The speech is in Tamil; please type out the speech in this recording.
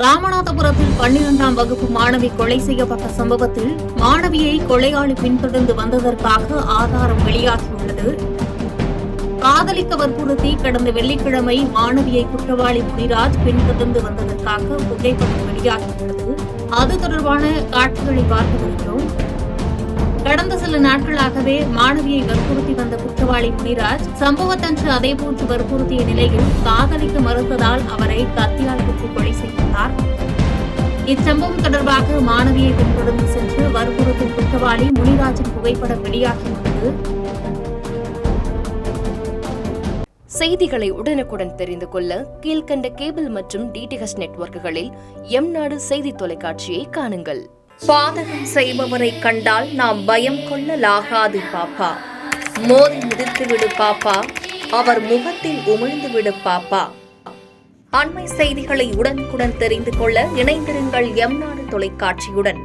ராமநாதபுரத்தில் 12ஆம் வகுப்பு மாணவி கொலை செய்யப்பட்ட சம்பவத்தில் மாணவியை கொலையாளி பின்தொடர்ந்து வந்ததற்காக ஆதாரம் வெளியாகியுள்ளது. காதலிக்க வற்புறுத்தி கடந்த வெள்ளிக்கிழமை மாணவியை குற்றவாளி முனிராஜ் பின்தொடர்ந்து வந்ததற்காக புகைப்படம் வெளியாகியுள்ளது. அது தொடர்பான காட்சிகளை பார்த்து வருகிறோம். கடந்த சில நாட்களாகவே மாணவியை வற்புறுத்தி வந்த குற்றவாளி முனிராஜ் சம்பவத்தன்று அதேபோன்று வற்புறுத்திய நிலையில் காதலிக்க மறுத்ததால் அவரை கத்தியால் குத்தி கொலை செய்தார். இச்சம்பவம் தொடர்பாக மாணவியை பின்தொடர்ந்து சென்று வற்புறுத்தும் குற்றவாளி முனிராஜின் புகைப்படம் வெளியாகியுள்ளது. செய்திகளை உடனுக்குடன் தெரிந்து கொள்ள கீழ்கண்ட கேபிள் மற்றும் டிடிஎச் நெட்வொர்க்குகளில் எம்நாடு செய்தி தொலைக்காட்சியை காணுங்கள். பாதகம் செய்பவரை கண்டால் நாம் பயம் கொள்ளலாகாது பாப்பா. மோதி மிதித்துவிடு பாப்பா, அவர் முகத்தில் உமிழ்ந்துவிடு பாப்பா. அண்மை செய்திகளை உடனுக்குடன் தெரிந்து கொள்ள இணைந்திருங்கள் எம்நாடு தொலைக்காட்சியுடன்.